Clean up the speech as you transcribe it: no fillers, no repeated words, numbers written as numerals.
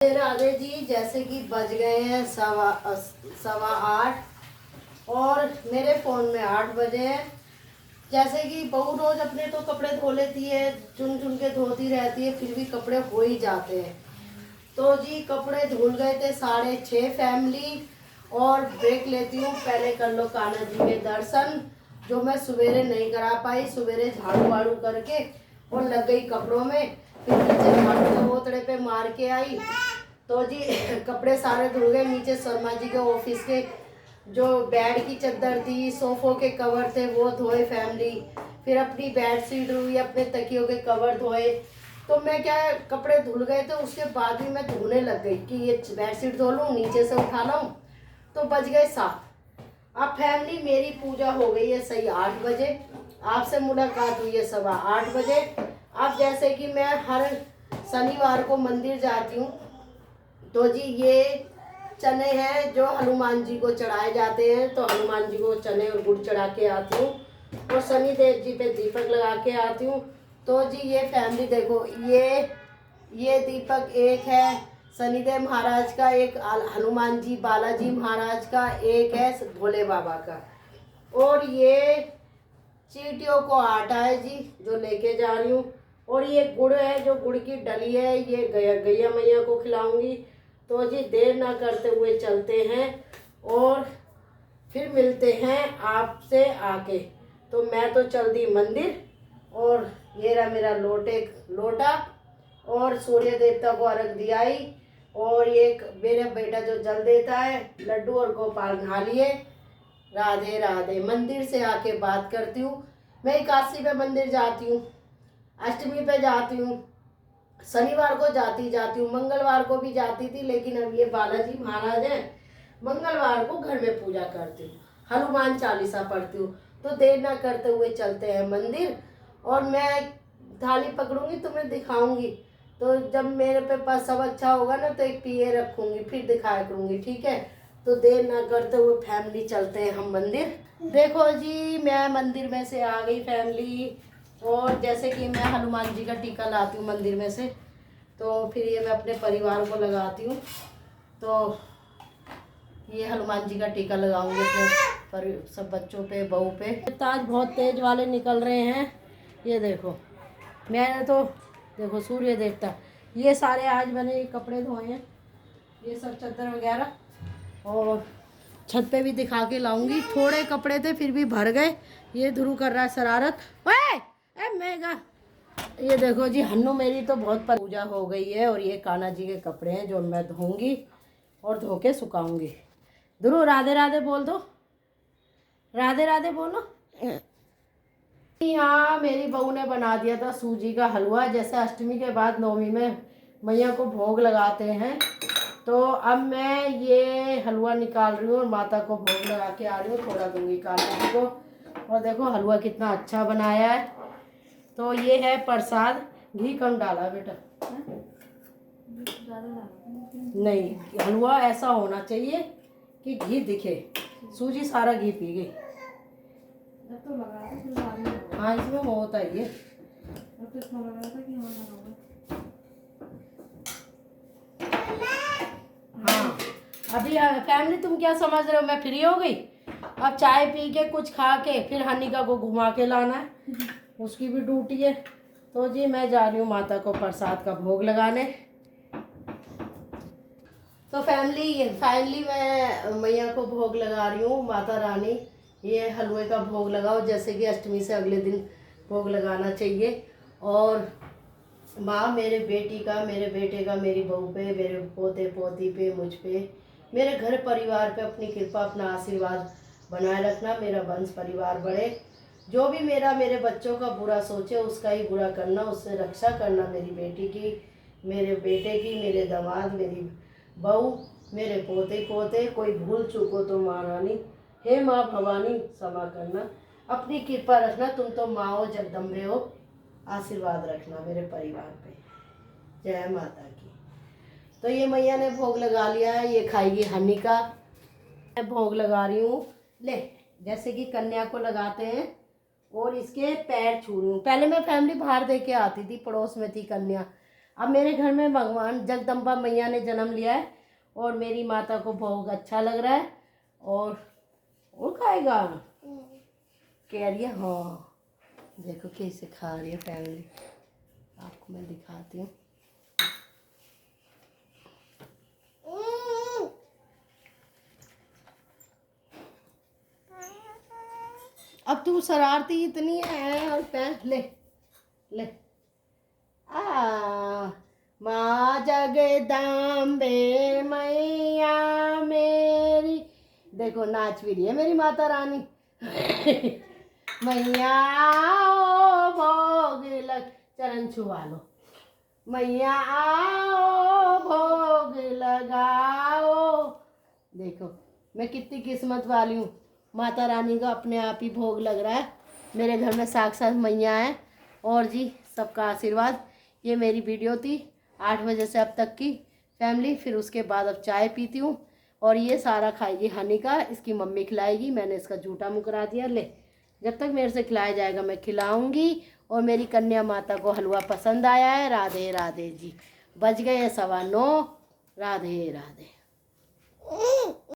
राधे जी, जैसे कि बज गए हैं सवा आठ और मेरे फ़ोन में 8 बजे हैं। जैसे कि बहू रोज़ अपने तो कपड़े धो लेती है, चुन चुन के धोती रहती है, फिर भी कपड़े हो ही जाते हैं। तो जी कपड़े धुल गए थे 6:30 फैमिली। और ब्रेक लेती हूँ, पहले कर लो कान्हा जी के दर्शन, जो मैं सवेरे नहीं करा पाई। सवेरे झाड़ू वाड़ू करके और लग गई कपड़ों में, फिर नीचे झाड़ू के बोतड़े पे मार के आई। तो जी कपड़े सारे धुल गए। नीचे शर्मा जी के ऑफिस के जो बेड की चादर थी, सोफों के कवर थे, वो धोए फैमिली। फिर अपनी बेड शीट हुई, अपने तकियों के कवर धोए। तो मैं क्या, कपड़े धुल गए थे, उसके बाद भी मैं धोने लग गई कि ये बेड शीट धो लूँ, नीचे से उठा लाऊं। तो बज गए 7। अब फैमिली मेरी पूजा हो गई है सही 8 बजे। आपसे मुलाकात हुई है सवा 8 बजे। अब जैसे कि मैं हर शनिवार को मंदिर जाती हूँ, तो जी ये चने हैं जो हनुमान जी को चढ़ाए जाते हैं। तो हनुमान जी को चने और गुड़ चढ़ा के आती हूँ और शनिदेव जी पे दीपक लगा के आती हूँ। तो जी ये फैमिली देखो, ये दीपक एक है शनिदेव महाराज का, एक हनुमान जी बालाजी महाराज का, एक है भोले बाबा का। और ये चींटियों को आटा है जी जो लेके जा रही हूँ। और ये गुड़ है, जो गुड़ की डली है, ये गैया मैया को खिलाऊंगी। तो जी देर ना करते हुए चलते हैं और फिर मिलते हैं आपसे आके। तो मैं तो चल दी मंदिर, और ये रहा मेरा लोटा और सूर्य देवता को अर्घ दिया ही। और ये मेरा बेटा जो जल देता है, लड्डू और गोपाल नहा लिए। राधे राधे। मंदिर से आके बात करती हूँ। मैं एकादशी पे मंदिर जाती हूँ, अष्टमी पे जाती हूँ, शनिवार को जाती हूँ, मंगलवार को भी जाती थी, लेकिन अब ये बालाजी महाराज हैं, मंगलवार को घर में पूजा करती हूँ, हनुमान चालीसा पढ़ती हूँ। तो देर ना करते हुए चलते हैं मंदिर। और मैं थाली पकड़ूंगी, तुम्हें दिखाऊंगी। तो जब मेरे पे पास सब अच्छा होगा ना, तो एक पिए रखूंगी, फिर दिखाया करूंगी, ठीक है। तो देर ना करते हुए फैमिली चलते हैं हम मंदिर। देखो जी मैं मंदिर में से आ गई फैमिली। और जैसे कि मैं हनुमान जी का टीका लाती हूँ मंदिर में से, तो फिर ये मैं अपने परिवार को लगाती हूँ। तो ये हनुमान जी का टीका लगाऊंगी अपने सब बच्चों पे, बहू पे। ताज बहुत तेज वाले निकल रहे हैं, ये देखो। मैंने तो देखो सूर्य देवता, ये सारे आज मैंने कपड़े धोए हैं, ये सब चादर वगैरह। और छत पे भी दिखा के लाऊंगी। थोड़े कपड़े थे फिर भी भर गए। ये ध्रुव कर रहा है शरारत। ओए ए मेगा, ये देखो जी हन्नू मेरी तो बहुत पूजा हो गई है। और ये कान्हा जी के कपड़े हैं जो मैं धोऊंगी और धो के सुखाऊंगी। ध्रुव राधे राधे बोल दो, राधे राधे बोलो। यहाँ मेरी बहू ने बना दिया था सूजी का हलवा, जैसे अष्टमी के बाद नवमी में मैया को भोग लगाते हैं। तो अब मैं ये हलवा निकाल रही हूँ और माता को भोग लगा के आ रही हूँ, थोड़ा दूंगी कान्हा जी को। और देखो हलवा कितना अच्छा बनाया है। तो ये है प्रसाद। घी कम डाला बेटा, नहीं हलवा ऐसा होना चाहिए कि घी दिखे। सूजी सारा घी पी गई। हाँ इसमें होता है ये। हाँ अभी फैमिली तुम क्या समझ रहे हो, मैं फ्री हो गई। अब चाय पी के कुछ खा के फिर हनिका को घुमा के लाना है, उसकी भी ड्यूटी है। तो जी मैं जा रही हूँ माता को प्रसाद का भोग लगाने। तो फैमिली फाइनली मैं मैया को भोग लगा रही हूँ। माता रानी ये हलवे का भोग लगाओ, जैसे कि अष्टमी से अगले दिन भोग लगाना चाहिए। और माँ मेरे बेटी का, मेरे बेटे का, मेरी बहू पे, मेरे पोते पोती पे, मुझ पे, मेरे घर परिवार पे अपनी कृपा, अपना आशीर्वाद बनाए रखना। मेरा वंश परिवार बढ़े। जो भी मेरे बच्चों का बुरा सोचे उसका ही बुरा करना, उससे रक्षा करना। मेरी बेटी की, मेरे बेटे की, मेरे दामाद, मेरी बहू, मेरे पोते पोते, कोई भूल चूक हो तो माँ रानी, हे माँ भवानी क्षमा करना। अपनी कृपा रखना, तुम तो माँ हो, जगदम्बे हो। आशीर्वाद रखना मेरे परिवार पे। जय माता की। तो ये मैया ने भोग लगा लिया है, ये खाएगी हनिका। मैं भोग लगा रही हूँ, ले जैसे कि कन्या को लगाते हैं। और इसके पैर छू रही हूँ। पहले मैं फैमिली बाहर दे के आती थी, पड़ोस में थी कन्या। अब मेरे घर में भगवान जगदम्बा मैया ने जन्म लिया है और मेरी माता को भोग अच्छा लग रहा है। और वो खाएगा कह रही है। हाँ देखो कैसे खा रही है फैमिली, आपको मैं दिखाती हूँ। अब तू शरारती इतनी है और ले ले माँ जगदम्बे मैया मेरी, देखो नाच भी रही है मेरी माता रानी। मैया आओ भोग लग, चरण छुआ लो। मैया आओ भोग लगाओ। देखो मैं कितनी किस्मत वाली हूँ, माता रानी का अपने आप ही भोग लग रहा है। मेरे घर में साक्षात मैया है। और जी सबका आशीर्वाद। ये मेरी वीडियो थी 8 बजे से अब तक की फैमिली। फिर उसके बाद अब चाय पीती हूँ और ये सारा खाएगी हनी का, इसकी मम्मी खिलाएगी। मैंने इसका झूठा मुँह करा दिया। ले जब तक मेरे से खिलाया जाएगा मैं खिलाऊंगी। और मेरी कन्या माता को हलवा पसंद आया है। राधे राधे जी। बज गए हैं 9:15। राधे राधे।